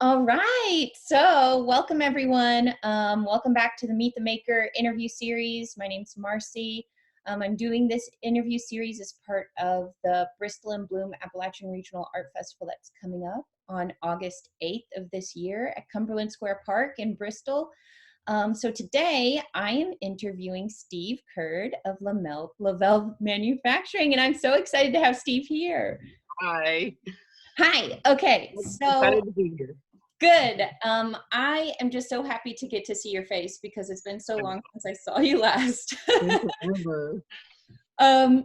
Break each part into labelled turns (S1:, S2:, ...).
S1: All right. So, welcome everyone. Welcome back to the Meet the Maker interview series. My name's Marcy. I'm doing this interview series as part of the Bristol and Bloom Appalachian Regional Art Festival that's coming up on August 8th of this year at Cumberland Square Park in Bristol. So today I am interviewing Steve Curd of Lavelle Manufacturing, and I'm so excited to have Steve here.
S2: Hi.
S1: Hi. Okay.
S2: I'm
S1: So
S2: excited to be here.
S1: good. I am just so happy to get to see your face because it's been so long since I saw you last.
S2: Forever.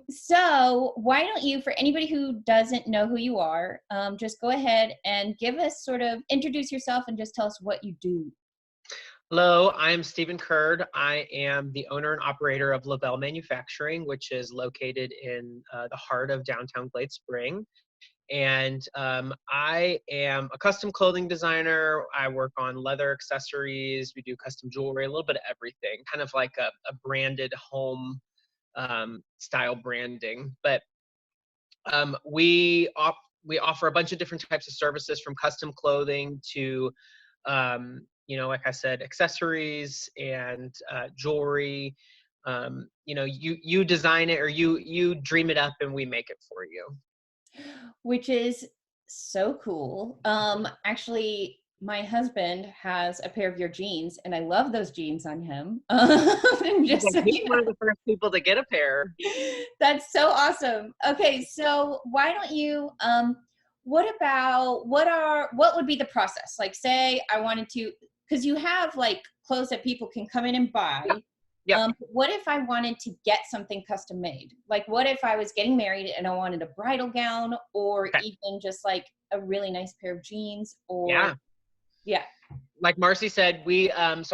S1: So why don't you, for anybody who doesn't know who you are, just go ahead and give us introduce yourself and just tell us what you do.
S2: Hello, I'm Stephen Curd. I am the owner and operator of Lavelle Manufacturing, which is located in the heart of downtown Glade Spring. And I am a custom clothing designer. I work on leather accessories. We do custom jewelry, a little bit of everything, kind of like a branded home style branding. But we offer a bunch of different types of services, from custom clothing to like I said, accessories and jewelry. You design it, or you dream it up and we make it for you.
S1: Which is so cool. Actually, my husband has a pair of your jeans, and I love those jeans on him. Just so
S2: He's
S1: you
S2: one of the first people to get a pair.
S1: That's so awesome. Okay, so why don't you what would be the process? Like, say I wanted to, because you have like clothes that people can come in and buy.
S2: Yep.
S1: What if I wanted to get something custom made? Like, what if I was getting married and I wanted a bridal gown, or
S2: Okay.
S1: even just like a really nice pair of jeans,
S2: Yeah.
S1: Yeah.
S2: Like Marcy said, we have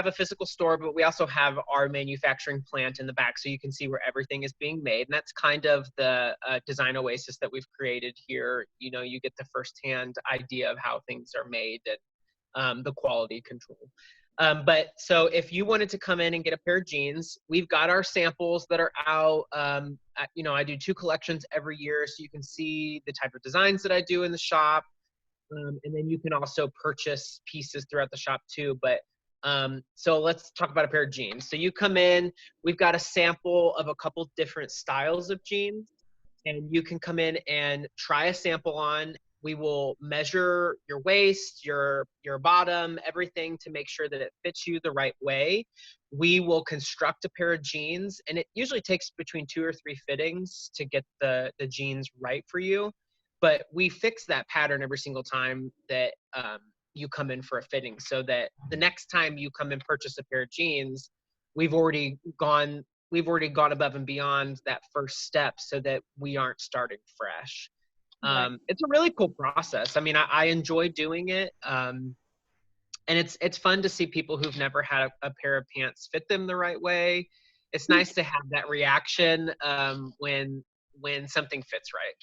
S2: a physical store, but we also have our manufacturing plant in the back, so you can see where everything is being made. And that's kind of the design oasis that we've created here. You get the firsthand idea of how things are made and the quality control. But so if you wanted to come in and get a pair of jeans, we've got our samples that are out. I do 2 collections every year, so you can see the type of designs that I do in the shop. And then you can also purchase pieces throughout the shop too. But so let's talk about a pair of jeans. So you come in, we've got a sample of a couple different styles of jeans, and you can come in and try a sample on. We will measure your waist, your bottom, everything, to make sure that it fits you the right way. We will construct a pair of jeans, and it usually takes between 2 or 3 fittings to get the jeans right for you. But we fix that pattern every single time that you come in for a fitting, so that the next time you come and purchase a pair of jeans, we've already gone above and beyond that first step, so that we aren't starting fresh.
S1: Right.
S2: It's a really cool process. I mean, I enjoy doing it. And it's fun to see people who've never had a pair of pants fit them the right way. It's nice to have that reaction when something fits right.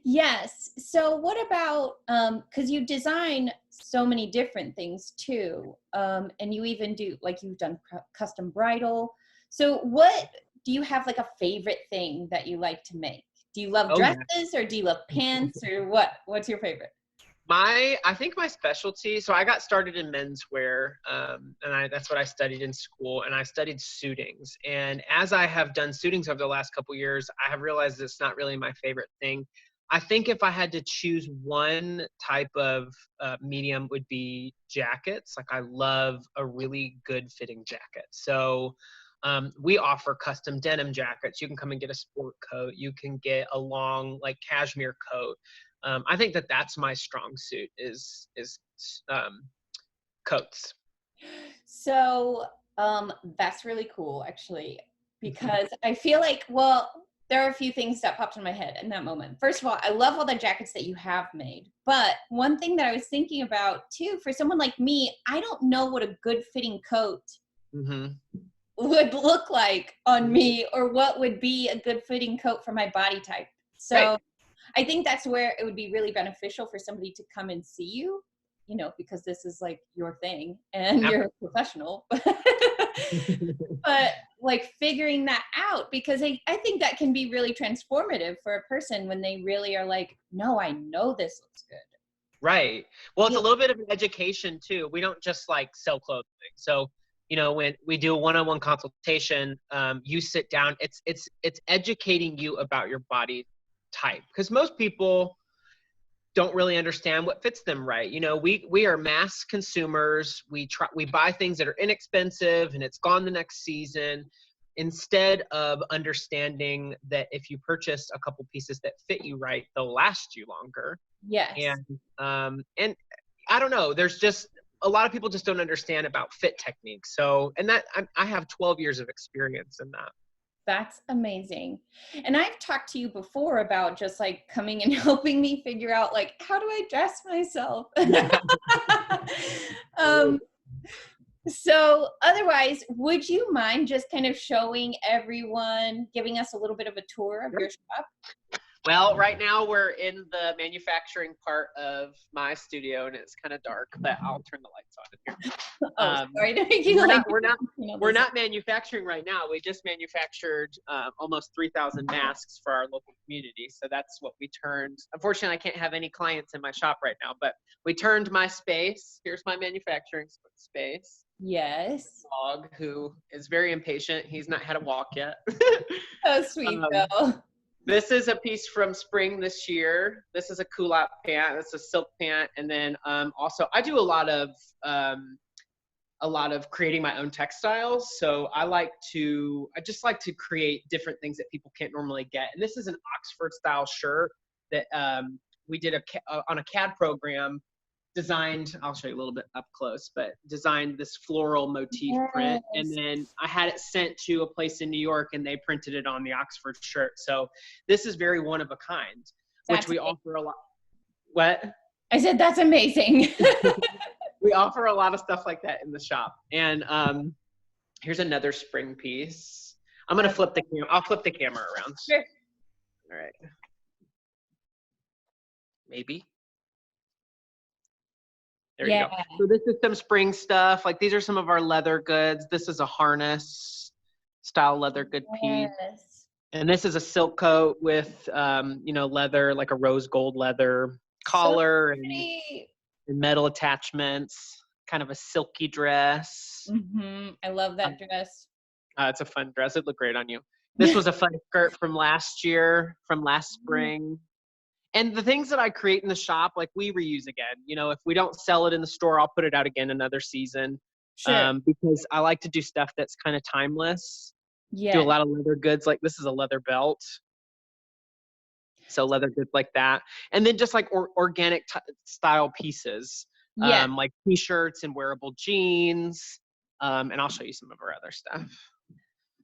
S1: Yes. So what about, because you design so many different things too, and you even do, like, you've done custom bridal. So what do you have, like, a favorite thing that you like to make? Do you love
S2: Oh yeah.
S1: dresses, or do you love pants, or what? What's your favorite?
S2: I think my specialty, so I got started in menswear, and that's what I studied in school, and I studied suitings. And as I have done suitings over the last couple years, I have realized it's not really my favorite thing. I think if I had to choose one type of medium, would be jackets. Like, I love a really good fitting jacket. So we offer custom denim jackets. You can come and get a sport coat. You can get a long, like, cashmere coat. I think that's my strong suit is coats.
S1: So that's really cool, actually, because I feel like, well, there are a few things that popped in my head in that moment. First of all, I love all the jackets that you have made. But one thing that I was thinking about too, for someone like me, I don't know what a good fitting coat
S2: Mm-hmm.
S1: would look like on me, or what would be a good fitting coat for my body type. So
S2: Right.
S1: I think that's where it would be really beneficial for somebody to come and see you, because this is like your thing and you're a professional. But like figuring that out, because I think that can be really transformative for a person when they really are like, no, I know this looks good.
S2: Right. Well, it's
S1: Yeah.
S2: a little bit of an education too. We don't just like sell clothing. So, when we do a one-on-one consultation, you sit down. It's educating you about your body type, because most people don't really understand what fits them right. We are mass consumers. We buy things that are inexpensive and it's gone the next season, instead of understanding that if you purchase a couple pieces that fit you right, they'll last you longer.
S1: Yes.
S2: And I don't know, there's just a lot of people just don't understand about fit techniques. So, and that I have 12 years of experience in that.
S1: That's amazing. And I've talked to you before about just like coming and helping me figure out like, how do I dress myself? um, so otherwise, would you mind just kind of showing everyone, giving us a little bit of a tour of your shop?
S2: Well, right now we're in the manufacturing part of my studio, and it's kind of dark, but I'll turn the lights on in here.
S1: Sorry to make you
S2: We're not manufacturing right now. We just manufactured almost 3,000 masks for our local community. So that's what we turned. Unfortunately, I can't have any clients in my shop right now, but we turned my space. Here's my manufacturing space.
S1: Yes.
S2: Dog, who is very impatient. He's not had a walk yet.
S1: So sweet though.
S2: This is a piece from spring this year. This is a culotte pant. It's a silk pant, and then also I do a lot of creating my own textiles. So I just like to create different things that people can't normally get. And this is an Oxford style shirt that we did on a CAD program. Designed, I'll show you a little bit up close, but designed this floral motif print. And then I had it sent to a place in New York and they printed it on the Oxford shirt. So this is very one of a kind, which we offer a lot. What?
S1: I said, that's amazing.
S2: We offer a lot of stuff like that in the shop. And here's another spring piece. I'm going to flip the camera. I'll flip the camera around.
S1: Sure.
S2: All right. Maybe. There you go. So this is some spring stuff. Like these are some of our leather goods. This is a harness style leather good piece. And this is a silk coat with, leather, like a rose gold leather collar and metal attachments, kind of a silky dress.
S1: Mm-hmm. I love that dress.
S2: It's a fun dress. It looked great on you. This was a fun skirt from last year, from last spring. And the things that I create in the shop, like we reuse again. If we don't sell it in the store, I'll put it out again another season.
S1: Sure.
S2: Because I like to do stuff that's kind of timeless.
S1: Yeah.
S2: Do a lot of leather goods. Like this is a leather belt. So leather goods like that. And then just like organic style pieces.
S1: Yeah.
S2: Like t-shirts and wearable jeans. And I'll show you some of our other stuff.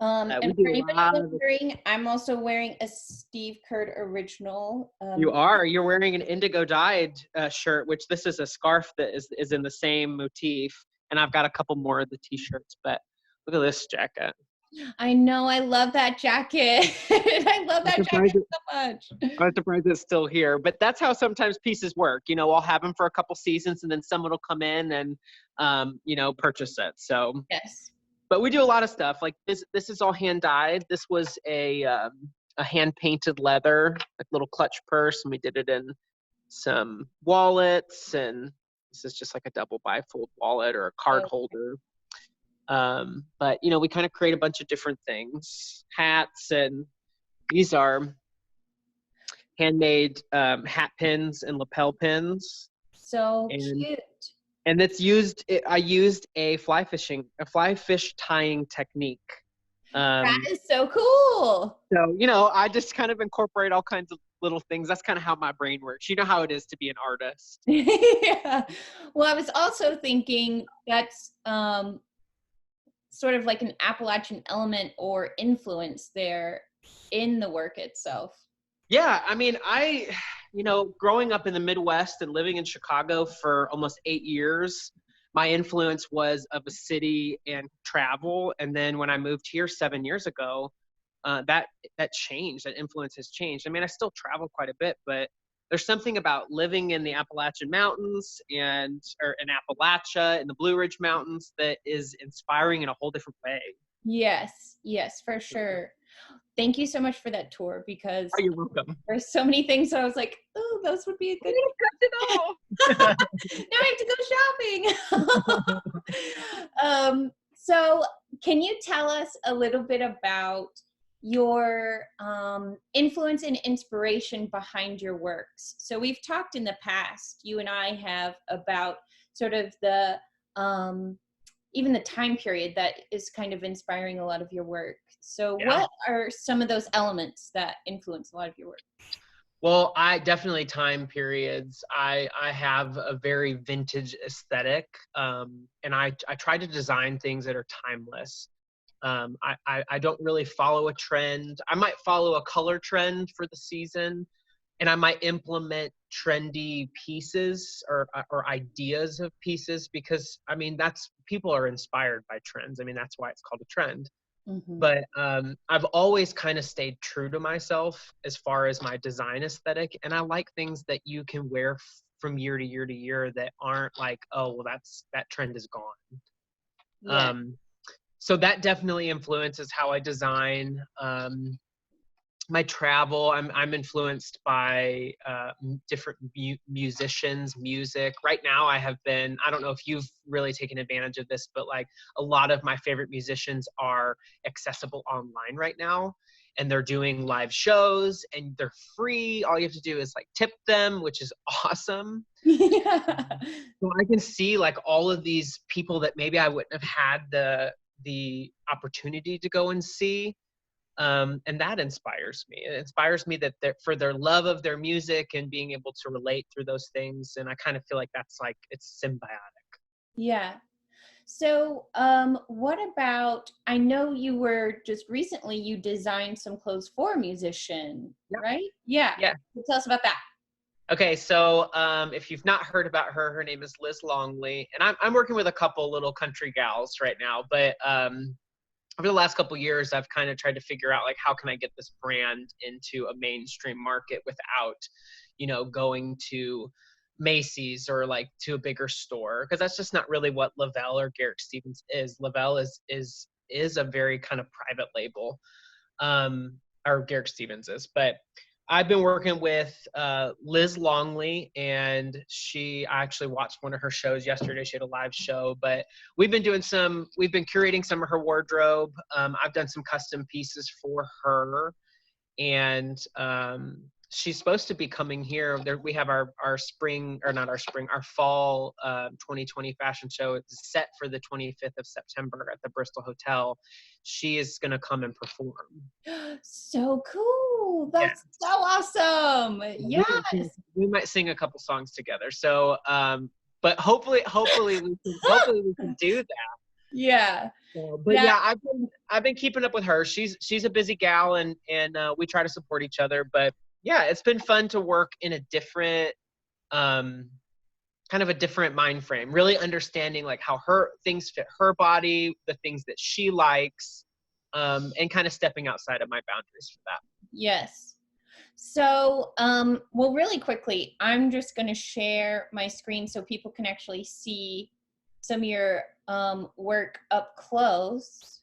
S1: And for anybody wondering, I'm also wearing a Steve Kurt original.
S2: You're wearing an indigo dyed shirt, which this is a scarf that is in the same motif. And I've got a couple more of the t-shirts, but look at this jacket.
S1: I know, I love that jacket. I love that jacket so much.
S2: I'm surprised it's still here, but that's how sometimes pieces work. I'll have them for a couple seasons and then someone will come in and, purchase it. So
S1: yes.
S2: But we do a lot of stuff. Like this is all hand dyed. This was a hand painted leather, like little clutch purse, and we did it in some wallets. And this is just like a double bifold wallet or a card holder. But we kind of create a bunch of different things, hats, and these are handmade hat pins and lapel pins.
S1: So cute.
S2: And I used a fly fish tying technique.
S1: That is so cool.
S2: So, I just kind of incorporate all kinds of little things. That's kind of how my brain works. You know how it is to be an artist.
S1: Yeah. Well, I was also thinking that's sort of like an Appalachian element or influence there in the work itself.
S2: Yeah. I mean, growing up in the Midwest and living in Chicago for almost 8 years, my influence was of a city and travel. And then when I moved here 7 years ago, that changed. That influence has changed. I mean, I still travel quite a bit, but there's something about living in the Appalachian Mountains or in Appalachia in the Blue Ridge Mountains that is inspiring in a whole different way.
S1: Yes, for sure. Thank you so much for that tour, because
S2: you're welcome.
S1: There's so many things that I was like, oh, those would be a good Now I have to go shopping. So can you tell us a little bit about your influence and inspiration behind your works? So we've talked in the past, you and I have, about sort of the even the time period that is kind of inspiring a lot of your work. So
S2: Yeah.
S1: what are some of those elements that influence a lot of your work?
S2: Well, I definitely time periods. I have a very vintage aesthetic, and I try to design things that are timeless. I don't really follow a trend. I might follow a color trend for the season, and I might implement trendy pieces or ideas of pieces because I mean that's people are inspired by trends. I mean that's why it's called a trend.
S1: Mm-hmm.
S2: But I've always kind of stayed true to myself as far as my design aesthetic, and I like things that you can wear from year to year to year that aren't like, oh well, that trend is gone.
S1: Yeah.
S2: Um, so that definitely influences how I design. My travel, I'm influenced by different musicians, music. Right now, I don't know if you've really taken advantage of this, but like a lot of my favorite musicians are accessible online right now. And they're doing live shows and they're free. All you have to do is like tip them, which is awesome.
S1: Yeah.
S2: So I can see like all of these people that maybe I wouldn't have had the opportunity to go and see, and that inspires me. It inspires me that for their love of their music and being able to relate through those things. And I kind of feel like that's like it's symbiotic.
S1: Yeah. So, what about, I know you were just recently, you designed some clothes for a musician,
S2: Yeah.
S1: right? Yeah.
S2: Yeah.
S1: Tell us about that.
S2: Okay, so if you've not heard about her, her name is Liz Longley, and I'm working with a couple little country gals right now. But over the last couple years, I've kind of tried to figure out like how can I get this brand into a mainstream market without, going to Macy's or like to a bigger store, because that's just not really what Lavelle or Garrick Stevens is. Lavelle is a very kind of private label, or Garrick Stevens is, but I've been working with Liz Longley, and I actually watched one of her shows yesterday. She had a live show, but we've been curating some of her wardrobe. I've done some custom pieces for her, and she's supposed to be coming here. We have our spring, or not our spring, our fall 2020 fashion show. It's set for the 25th of September at the Bristol Hotel. She is going to come and perform.
S1: So cool.
S2: Yeah.
S1: That's so awesome. Yes.
S2: We might sing a couple songs together. So, but hopefully we can do that.
S1: Yeah.
S2: But yeah, I've been keeping up with her. She's a busy gal, and we try to support each other. But yeah, it's been fun to work in a different, kind of a different mind frame. Really understanding like how her things fit her body, the things that she likes, and kind of stepping outside of my boundaries for that.
S1: Yes. So, well, really quickly, I'm just going to share my screen so people can actually see some of your work up close.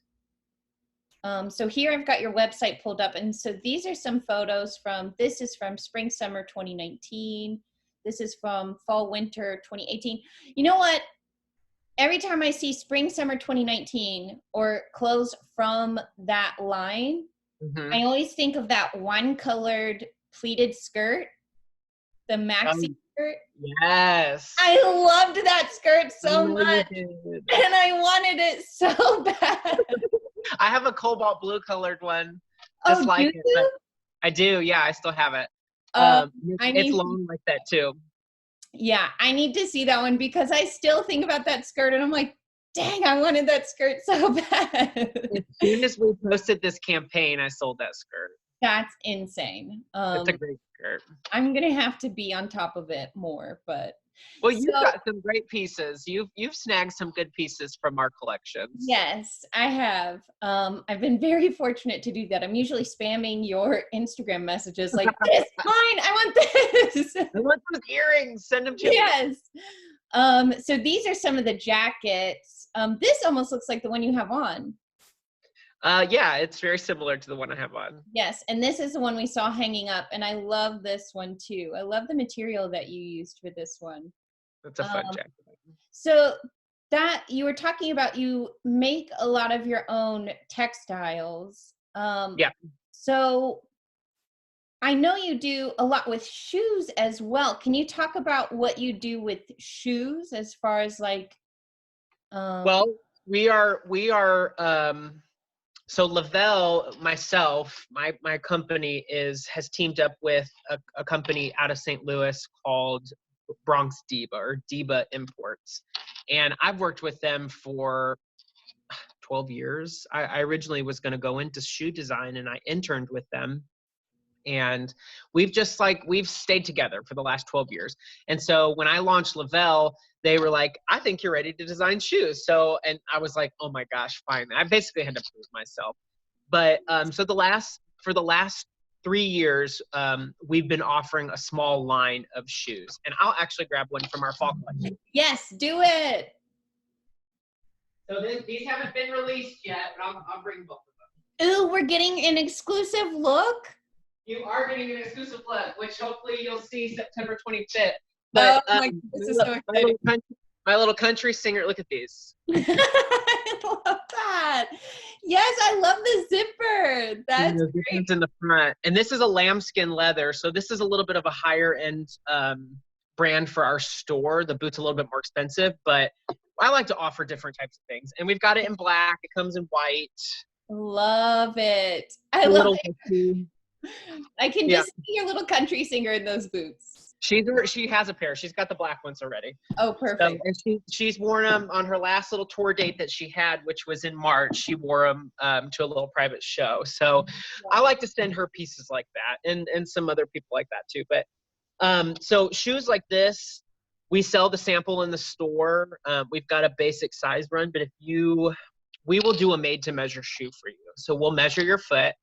S1: So here I've got your website pulled up. And so these are some photos this is from spring, summer 2019. This is from fall, winter 2018. You know what? Every time I see spring, summer 2019 or clothes from that line,
S2: Mm-hmm.
S1: I always think of that one colored pleated skirt, the maxi skirt.
S2: Yes.
S1: I loved that skirt so much,
S2: and
S1: I wanted it so bad.
S2: I have a cobalt blue colored one,
S1: Oh,
S2: like
S1: do
S2: it.
S1: you?
S2: I do. Yeah, I still have it. It's long like that too.
S1: Yeah, I need to see that one because I still think about that skirt and I'm like, dang, I wanted that skirt so bad.
S2: As soon as we posted this campaign, I sold that skirt.
S1: That's insane.
S2: It's a great skirt.
S1: I'm gonna have to be on top of it more, but
S2: well, you've got some great pieces. You've snagged some good pieces from our collections.
S1: Yes, I have. I've been very fortunate to do that. I'm usually spamming your Instagram messages like, this, mine, I want this.
S2: I want those earrings. Send them to me.
S1: Yes. So these are some of the jackets. This almost looks like the one you have on.
S2: Yeah, it's very similar to the one I have on.
S1: Yes, and this is the one we saw hanging up, and I love this one too. I love the material that you used for this one.
S2: It's a fun
S1: Um,
S2: jacket.
S1: so that you were talking about, you make a lot of your own textiles.
S2: Yeah.
S1: So I know you do a lot with shoes as well. Can you talk about what you do with shoes as far as like, um,
S2: Well, we are so Lavelle, myself, my company has teamed up with a company out of St. Louis called Bronx Diva or Diva Imports. And I've worked with them for 12 years. I originally was going to go into shoe design and I interned with them. And we've stayed together for the last 12 years. And so when I launched Lavelle, they were like, I think you're ready to design shoes. So, and I was like, oh my gosh, fine. I basically had to prove myself. But for the last 3 years, we've been offering a small line of shoes. And I'll actually grab one from our fall collection.
S1: yes, do it.
S2: So these haven't been released yet, but I'll bring both of them.
S1: Ooh, we're getting an exclusive look.
S2: You are getting an exclusive look, which hopefully you'll see September 25th. But
S1: Oh my, this is so exciting.
S2: My little country singer, look at these.
S1: I love that. Yes, I love the zipper. That's great.
S2: It's in the front. And this is a lambskin leather. So this is a little bit of a higher end brand for our store. The boot's a little bit more expensive, but I like to offer different types of things. And we've got it in black. It comes in white.
S1: Love it. I love it. I can
S2: Yeah.
S1: just see your little country singer in those boots.
S2: She has a pair. She's got the black ones already.
S1: Oh, perfect.
S2: And she's worn them on her last little tour date that she had, which was in March. She wore them to a little private show. So I like to send her pieces like that, and some other people like that too. But so shoes like this, we sell the sample in the store. We've got a basic size run, but we will do a made to measure shoe for you. So we'll measure your foot,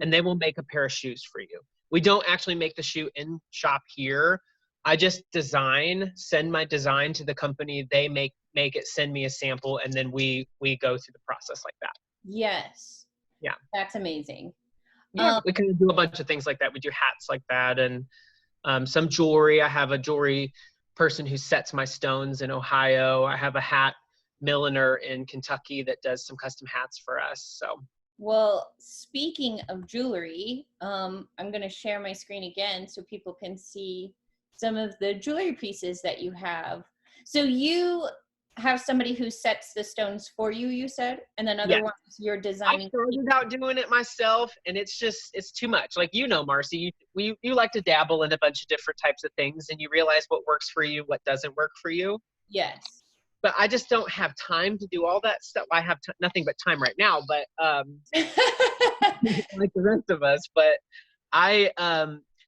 S2: and they will make a pair of shoes for you. We don't actually make the shoe in shop here. I just send my design to the company. They make it, send me a sample, and then we go through the process like that.
S1: Yes.
S2: Yeah.
S1: That's amazing.
S2: Yeah, we can do a bunch of things like that. We do hats like that, and some jewelry. I have a jewelry person who sets my stones in Ohio. I have a hat milliner in Kentucky that does some custom hats for us. So.
S1: Well, speaking of jewelry, I'm going to share my screen again so people can see some of the jewelry pieces that you have. So you have somebody who sets the stones for you, you said, and then other ones you're designing.
S2: I started out doing it myself, and it's too much. Like, Marcy, you like to dabble in a bunch of different types of things, and you realize what works for you, what doesn't work for you.
S1: Yes.
S2: But I just don't have time to do all that stuff. I have nothing but time right now, but like the rest of us. But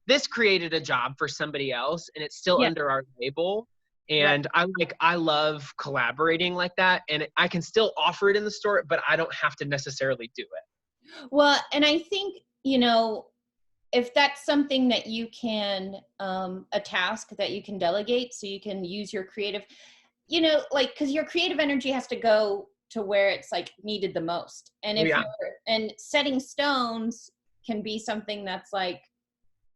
S2: this created a job for somebody else, and it's still under our label. And I love collaborating like that, and I can still offer it in the store, but I don't have to necessarily do it.
S1: Well, and I think, if that's something that you can, a task that you can delegate, so you can use your creative, because your creative energy has to go to where it's like needed the most. And and setting stones can be something that's like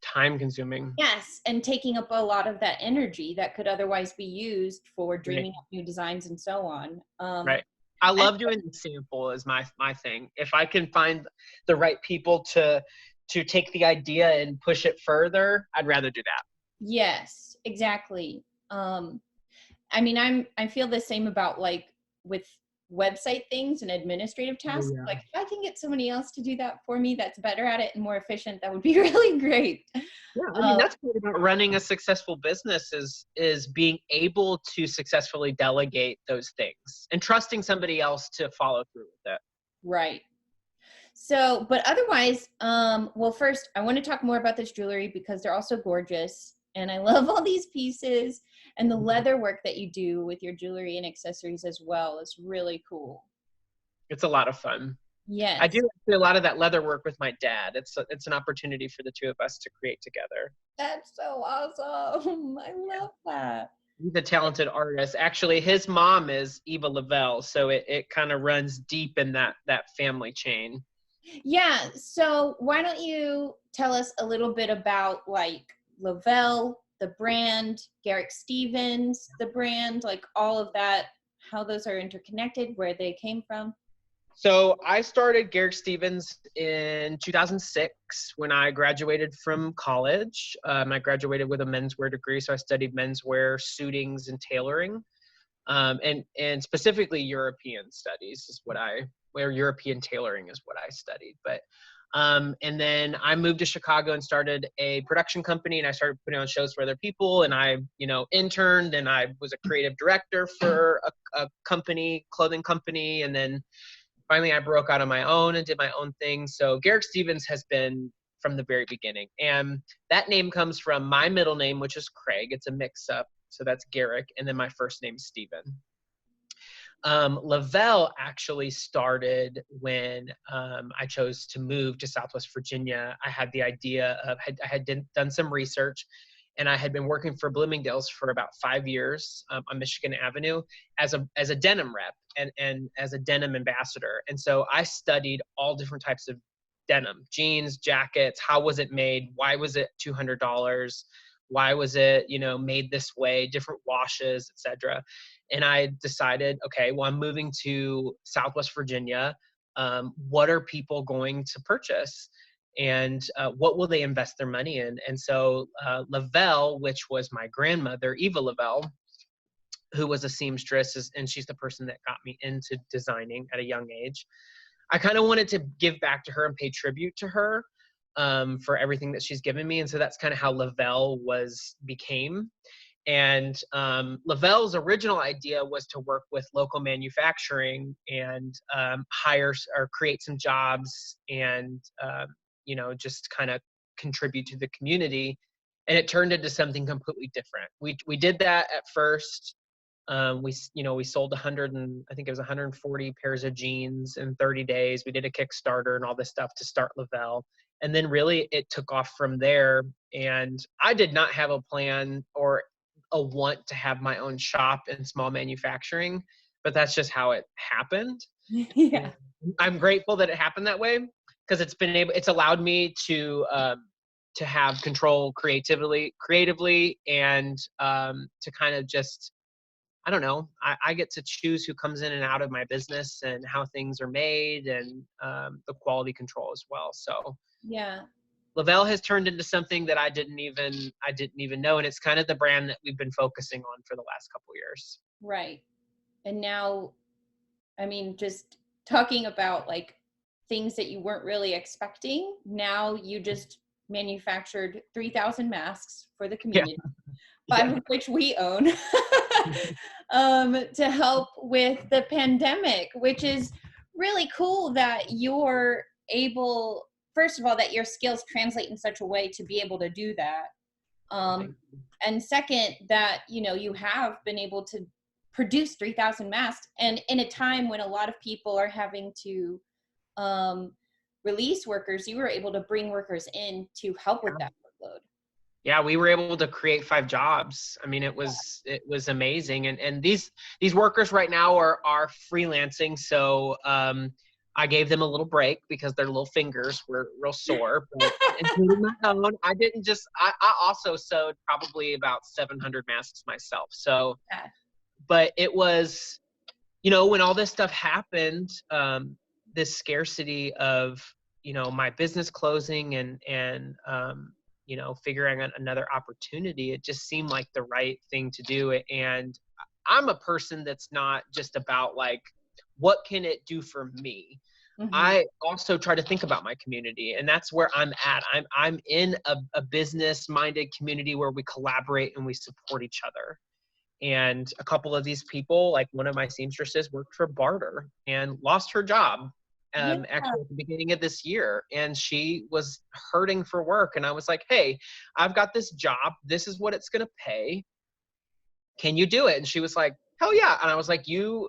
S2: time consuming.
S1: Yes, and taking up a lot of that energy that could otherwise be used for dreaming up new designs and so on.
S2: Right. I love doing the sample is my thing. If I can find the right people to take the idea and push it further, I'd rather do that.
S1: Yes, exactly. I feel the same about like with website things and administrative tasks. Like if I can get somebody else to do that for me that's better at it and more efficient, that would be really great.
S2: Yeah, that's great about running a successful business is being able to successfully delegate those things and trusting somebody else to follow through with it.
S1: Right. So, but otherwise, well, first I want to talk more about this jewelry because they're also gorgeous and I love all these pieces, and the leather work that you do with your jewelry and accessories as well is really cool.
S2: It's a lot of fun.
S1: Yes.
S2: I do a lot of that leather work with my dad. It's an opportunity for the two of us to create together.
S1: That's so awesome. I love that.
S2: He's a talented artist. Actually, his mom is Eva Lavelle, so it kind of runs deep in that family chain.
S1: Yeah, so why don't you tell us a little bit about like Lavelle, the brand, Garrick Stevens, the brand, like all of that, how those are interconnected, where they came from?
S2: So I started Garrick Stevens in 2006 when I graduated from college. I graduated with a menswear degree, so I studied menswear, suitings, and tailoring, and specifically European studies is where European tailoring is what I studied. But and then I moved to Chicago and started a production company, and I started putting on shows for other people. And I, interned, and I was a creative director for a company, clothing company, and then finally I broke out on my own and did my own thing. So Garrick Stevens has been from the very beginning. And that name comes from my middle name, which is Craig. It's a mix up. So that's Garrick. And then my first name is Steven. Lavelle actually started when I chose to move to Southwest Virginia. I had the idea of, I had done some research, and I had been working for Bloomingdale's for about 5 years on Michigan Avenue as a denim rep and as a denim ambassador. And so I studied all different types of denim, jeans, jackets, how was it made? Why was it $200? Why was it, made this way, different washes, etc. And I decided, okay, well, I'm moving to Southwest Virginia. What are people going to purchase? And what will they invest their money in? And so Lavelle, which was my grandmother, Eva Lavelle, who was a seamstress, and she's the person that got me into designing at a young age. I kind of wanted to give back to her and pay tribute to her for everything that she's given me. And so that's kind of how Lavelle became. And Lavelle's original idea was to work with local manufacturing and hire or create some jobs and, just kind of contribute to the community. And it turned into something completely different. We did that at first. We sold 100 and I think it was 140 pairs of jeans in 30 days. We did a Kickstarter and all this stuff to start Lavelle. And then really it took off from there. And I did not have a plan or a want to have my own shop in small manufacturing, but that's just how it happened.
S1: Yeah.
S2: And I'm grateful that it happened that way, because it's allowed me to have control creatively and to kind of just, I don't know, I get to choose who comes in and out of my business and how things are made, and the quality control as well. So
S1: Yeah.
S2: Lavelle has turned into something that I didn't even know, and it's kind of the brand that we've been focusing on for the last couple years.
S1: Right. And now, I mean, just talking about like things that you weren't really expecting, now you just manufactured 3,000 masks for the
S2: Yeah.
S1: community, 5 of which we own, to help with the pandemic, which is really cool that you're able, first of all, that your skills translate in such a way to be able to do that. And second, that, you have been able to produce 3,000 masks, and in a time when a lot of people are having to release workers, you were able to bring workers in to help with that workload.
S2: Yeah, we were able to create 5 jobs. I mean, it was amazing. And these workers right now are freelancing. So I gave them a little break because their little fingers were real sore. But including my own, I also sewed probably about 700 masks myself. So,
S1: Yeah.
S2: but it was, when all this stuff happened, this scarcity of, my business closing and figuring out another opportunity, it just seemed like the right thing to do. And I'm a person that's not just about like, what can it do for me? Mm-hmm. I also try to think about my community, and that's where I'm at. I'm in a business-minded community where we collaborate and we support each other. And a couple of these people, like one of my seamstresses, worked for barter and lost her job. Actually at the beginning of this year, and she was hurting for work, and I was like, hey, I've got this job, this is what it's going to pay, can you do it? And she was like, hell yeah. And I was like, you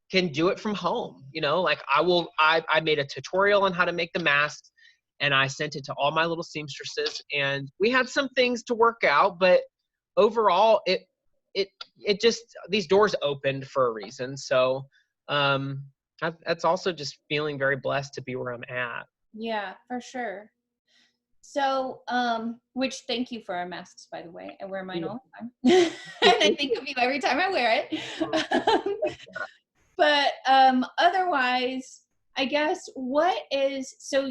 S2: can do it from home, like I made a tutorial on how to make the masks, and I sent it to all my little seamstresses, and we had some things to work out, but overall it just, these doors opened for a reason. So that's also just feeling very blessed to be where I'm at.
S1: Yeah, for sure. So, which thank you for our masks, by the way. I wear mine all the time. And I think of you every time I wear it. But otherwise, I guess so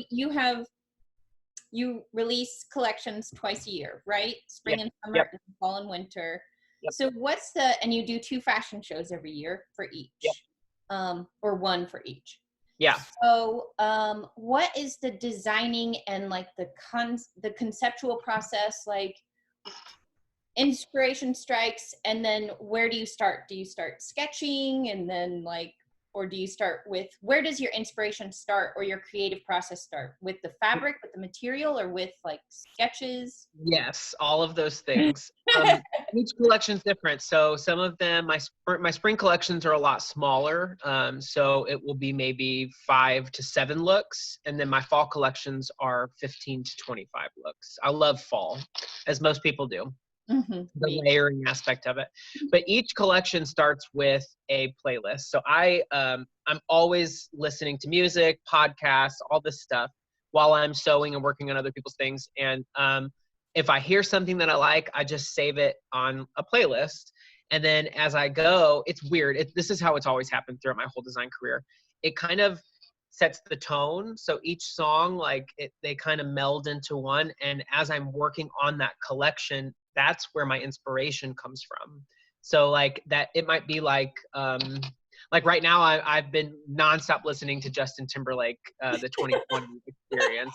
S1: you release collections twice a year, right? Spring and summer,
S2: Yep.
S1: and fall and winter.
S2: Yep.
S1: So and you do 2 fashion shows every year for each,
S2: Yep.
S1: or 1 for each.
S2: Yeah.
S1: So, what is the designing and like the conceptual process, like inspiration strikes, and then where do you start? Do you start sketching and then or do you start with, where does your inspiration start or your creative process start? With the fabric, with the material, or with like sketches?
S2: Yes, all of those things. Each collection's different. So some of them, my spring collections are a lot smaller. So it will be maybe 5 to 7 looks. And then my fall collections are 15 to 25 looks. I love fall, as most people do.
S1: Mm-hmm.
S2: The layering aspect of it. But each collection starts with a playlist. So I'm always listening to music, podcasts, all this stuff while I'm sewing and working on other people's things. And if I hear something that I like, I just save it on a playlist. And then as I go, it's weird. This is how it's always happened throughout my whole design career. It kind of sets the tone. So each song, they kind of meld into one. And as I'm working on that collection, that's where my inspiration comes from. So like that, it might be like right now I've been nonstop listening to Justin Timberlake, the 2020 experience.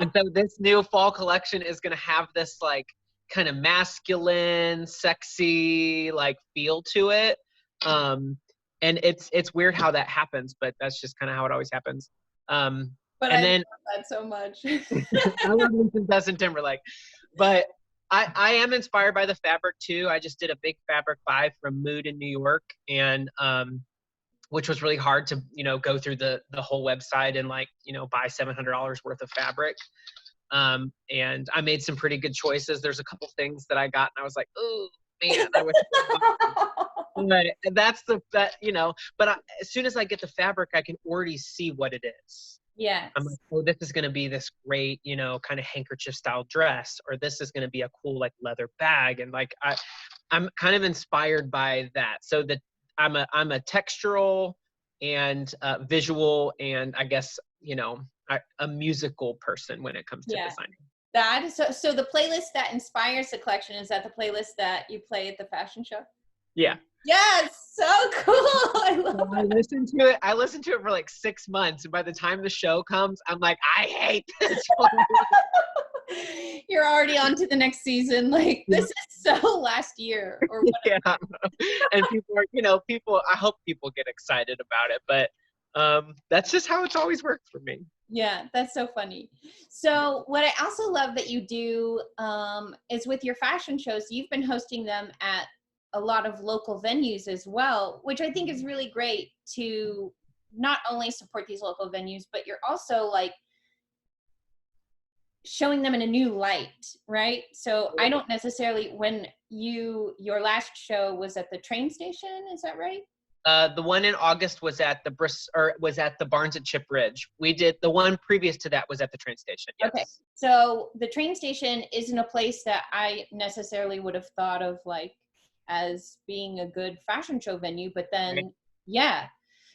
S2: And so this new fall collection is going to have this like kind of masculine, sexy, like feel to it. And it's weird how that happens, but that's just kind of how it always happens.
S1: But I love that so much.
S2: I love Justin Timberlake, but I am inspired by the fabric too. I just did a big fabric buy from Mood in New York, and which was really hard to go through the whole website and buy $700 worth of fabric. And I made some pretty good choices. There's a couple things that I got and I was like, oh man, I wish. But as soon as I get the fabric, I can already see what it is.
S1: Yeah.
S2: I'm like, oh, this is going to be this great, kind of handkerchief style dress, or this is going to be a cool like leather bag. And like, I'm kind of inspired by that. So that I'm a textural and visual, and I guess, a musical person when it comes to designing.
S1: That is so the playlist that inspires the collection, is that the playlist that you play at the fashion show?
S2: Yeah.
S1: Yes, so cool. I
S2: listen to it. I listened to it for like 6 months, and by the time the show comes, I'm like, I hate this one.
S1: You're already on to the next season. Like, this is so last year or whatever.
S2: Yeah. And people, I hope people get excited about it, but that's just how it's always worked for me.
S1: Yeah, that's so funny. So what I also love that you do is with your fashion shows, you've been hosting them at a lot of local venues as well, which I think is really great to not only support these local venues, but you're also like showing them in a new light, right? So I don't necessarily, when your last show was at the train station, is that right?
S2: The one in August was at the Barnes at Chip Ridge. We did the one previous to that was at the train station. Yes.
S1: Okay, so the train station isn't a place that I necessarily would have thought of like as being a good fashion show venue, but then
S2: right.
S1: Yeah.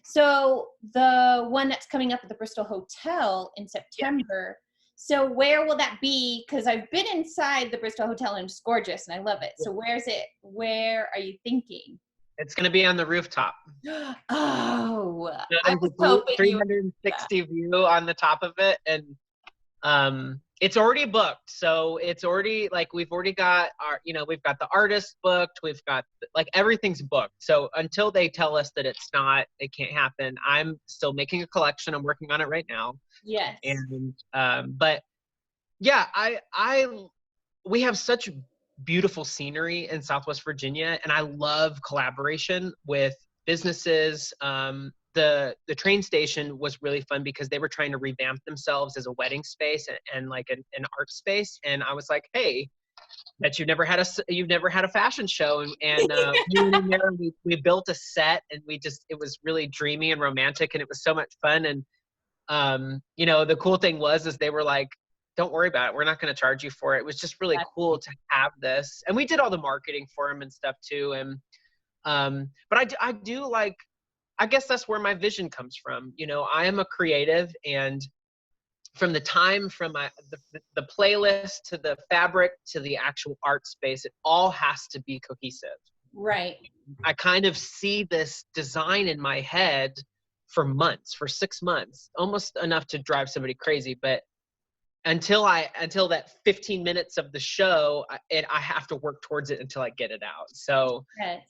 S1: So the one that's coming up at the Bristol Hotel in September. Yeah. So where will that be? Because I've been inside the Bristol Hotel and it's gorgeous and I love it. So where's it? Where are you thinking?
S2: It's going to be on the rooftop.
S1: Oh,
S2: so I was hoping 360 view on the top of it, and it's already booked. So it's already we've already got we've got the artist booked. We've got everything's booked. So until they tell us that it can't happen, I'm still making a collection. I'm working on it right now.
S1: Yes.
S2: And but yeah, we have such beautiful scenery in Southwest Virginia, and I love collaboration with businesses. The train station was really fun because they were trying to revamp themselves as a wedding space and like an art space, and I was like, hey, that you've never had a fashion show, and we went in there and we built a set, and it was really dreamy and romantic, and it was so much fun. And you know, the cool thing is they were like, don't worry about it, we're not going to charge you for it. It was just really cool to have this, and we did all the marketing for them and stuff too. And but I do like, I guess that's where my vision comes from. You know, I am a creative, and from the time from the playlist to the fabric to the actual art space, it all has to be cohesive.
S1: Right.
S2: I kind of see this design in my head for months, for 6 months, almost enough to drive somebody crazy. But until that 15 minutes of the show, I have to work towards it until I get it out. So
S1: Yes.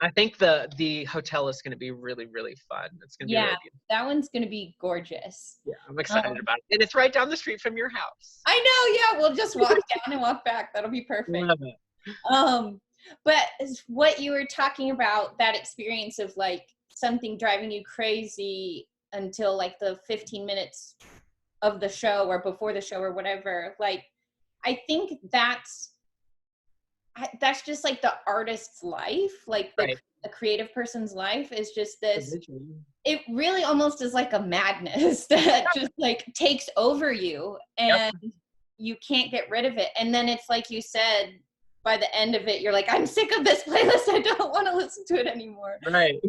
S2: I think the hotel is going to be really, really fun. It's going to be really beautiful.
S1: That one's going to be gorgeous.
S2: Yeah, I'm excited about it. And it's right down the street from your house.
S1: I know. Yeah, we'll just walk down and walk back. That'll be perfect.
S2: Love it.
S1: But what you were talking about, that experience of like something driving you crazy until like the 15 minutes of the show or before the show or whatever, like I think that's just like the artist's life, like the creative person's life is just this, it really almost is like a madness that just like takes over you, and you can't get rid of it. And then it's like you said, by the end of it, you're like, I'm sick of this playlist, I don't want to listen to it anymore.
S2: Right.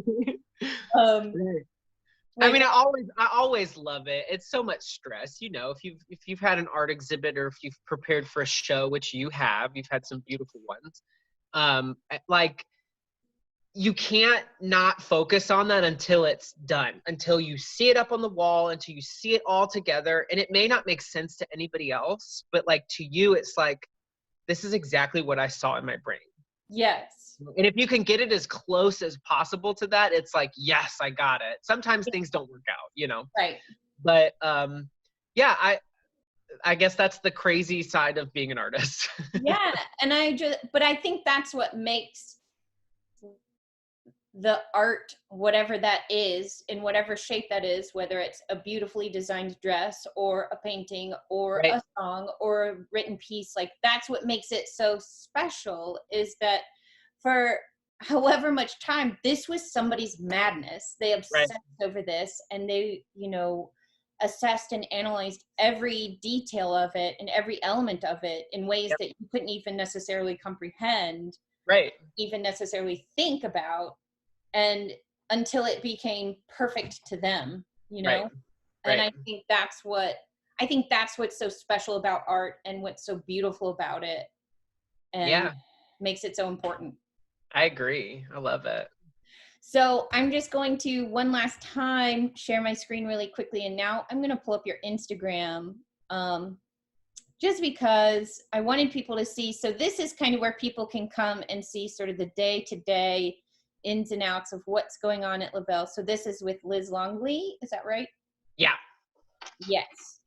S2: I mean, I always love it. It's so much stress, you know. If you've had an art exhibit, or if you've prepared for a show, which you've had some beautiful ones. Like, you can't not focus on that until it's done, until you see it up on the wall, until you see it all together. And it may not make sense to anybody else, but like to you, it's like, this is exactly what I saw in my brain. Yes. And if you can get it as close as possible to that, it's like, yes, I got it. Sometimes things don't work out, you know? Right. But yeah, I guess that's the crazy side of being an artist.
S1: Yeah. And but I think that's what makes the art, whatever that is, in whatever shape that is, whether it's a beautifully designed dress or a painting or a song or a written piece, like that's what makes it so special, is that for however much time, this was somebody's madness. They obsessed over this, and they, you know, assessed and analyzed every detail of it and every element of it in ways that you couldn't even necessarily comprehend, even necessarily think about, and until it became perfect to them, you know? And I think that's what's so special about art, and what's so beautiful about it, and makes it so important.
S2: I agree. I love it.
S1: So I'm just going to one last time share my screen really quickly, and now I'm going to pull up your Instagram, just because I wanted people to see. So this is kind of where people can come and see sort of the day-to-day ins and outs of what's going on at Lavelle. So this is with Liz Longley, is that right?
S2: Yeah.
S1: Yes.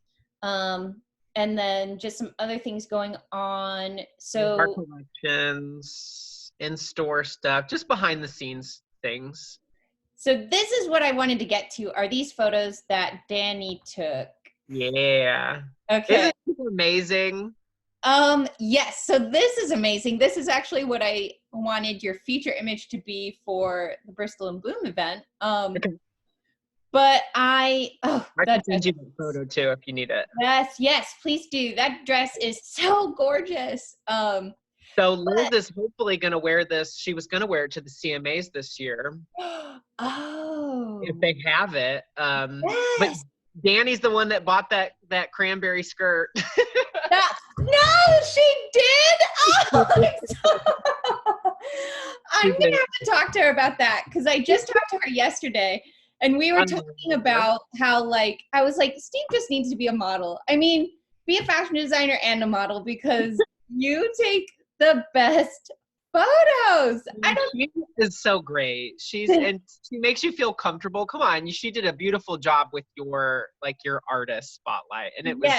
S1: And then just some other things going on. So
S2: our collections, in-store stuff, just behind the scenes things.
S1: So this is what I wanted to get to, are these photos that Danny took.
S2: Yeah.
S1: Okay.
S2: Isn't it amazing?
S1: Yes. So this is amazing. This is actually what I wanted your feature image to be for the Bristol and Bloom event. But I
S2: can send you the photo too if you need it.
S1: Yes, please do. That dress is so gorgeous.
S2: So Liz is hopefully going to wear this. She was going to wear it to the CMAs this year.
S1: Oh.
S2: If they have it. But Danny's the one that bought that cranberry skirt.
S1: No, she did? Oh, I'm going to have to talk to her about that, because I just talked to her yesterday, and we were talking about how, like, I was like, Steve just needs to be a model. I mean, be a fashion designer and a model, because you take the best photos.
S2: She is so great. And she makes you feel comfortable. Come on, she did a beautiful job with your artist spotlight, and it was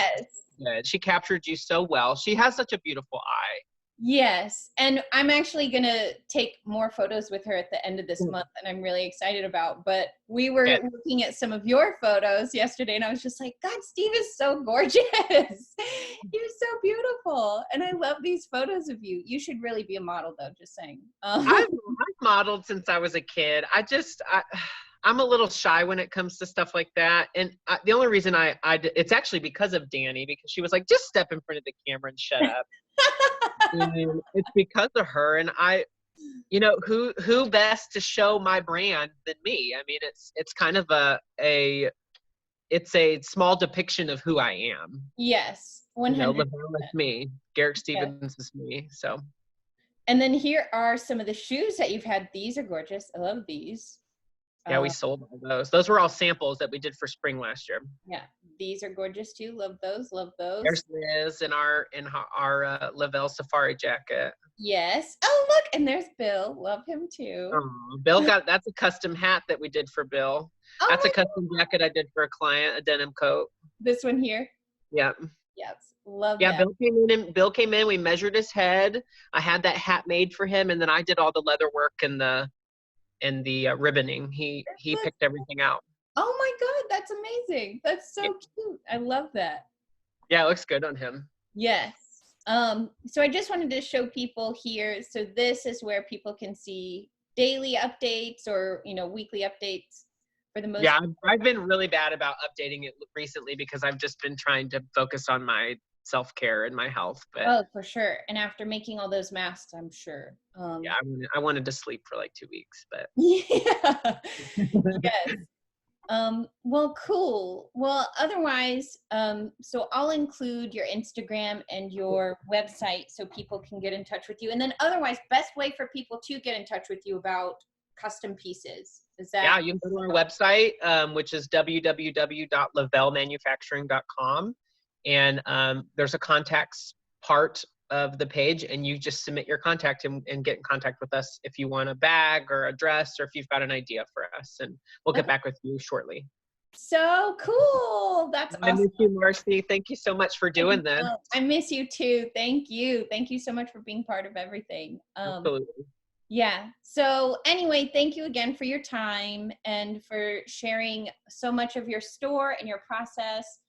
S2: good. She captured you so well. She has such a beautiful eye.
S1: Yes, and I'm actually gonna take more photos with her at the end of this month, and I'm really excited about. But we were
S2: Good.
S1: looking at some of your photos yesterday, and I was just like, God, Steve is so gorgeous. You're so beautiful, and I love these photos of you. You should really be a model, though. Just saying.
S2: I've modeled since I was a kid. I'm a little shy when it comes to stuff like that. And the only reason it's actually because of Danny, because she was like, just step in front of the camera and shut up. And it's because of her. And who best to show my brand than me? I mean, it's kind of it's a small depiction of who I am.
S1: Yes, 100.
S2: Lavelle is me. Garrick
S1: Yes.
S2: Stevens is me. So.
S1: And then here are some of the shoes that you've had. These are gorgeous. I love these.
S2: Yeah, we sold all those. Those were all samples that we did for spring last year.
S1: Yeah, these are gorgeous too. Love those. Love those.
S2: There's Liz in our Lavelle safari jacket.
S1: Yes. Oh, look, and there's Bill. Love him too.
S2: Bill that's a custom hat that we did for Bill.
S1: Oh,
S2: that's a custom jacket I did for a client, a denim coat.
S1: This one here?
S2: Yeah.
S1: Yes. Love
S2: yeah,
S1: that.
S2: Bill came in, we measured his head. I had that hat made for him, and then I did all the leather work and the ribboning. He picked everything out.
S1: Oh my God, that's amazing. That's so cute. I love that.
S2: Yeah, it looks good on him.
S1: Yes. So I just wanted to show people here. So this is where people can see daily updates or, weekly updates for the most.
S2: Yeah, I've been really bad about updating it recently because I've just been trying to focus on my self-care and my health. But
S1: oh, for sure. And after making all those masks, I'm sure.
S2: Yeah, I wanted to sleep for like 2 weeks, but
S1: yeah. Yes. Well, cool. Well, otherwise, so I'll include your Instagram and your website so people can get in touch with you. And then otherwise, best way for people to get in touch with you about custom pieces is that?
S2: Yeah, you can go to our website, which is www.lavellemanufacturing.com. And there's a contacts part of the page, and you just submit your contact and get in contact with us if you want a bag or a dress, or if you've got an idea for us, and we'll get back with you shortly.
S1: So cool. That's awesome.
S2: I miss you, Marcy. Thank you so much for doing this.
S1: I miss you too. Thank you. Thank you so much for being part of everything.
S2: Absolutely.
S1: Yeah. So anyway, thank you again for your time and for sharing so much of your store and your process.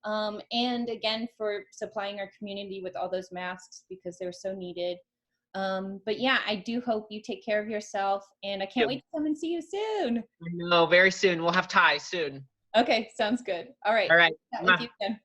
S1: And again, for supplying our community with all those masks because they're so needed. But yeah, I do hope you take care of yourself, and I can't wait to come and see you soon.
S2: No, very soon. We'll have ties soon.
S1: Okay, sounds good. All right.
S2: All right.
S1: Chat with you then.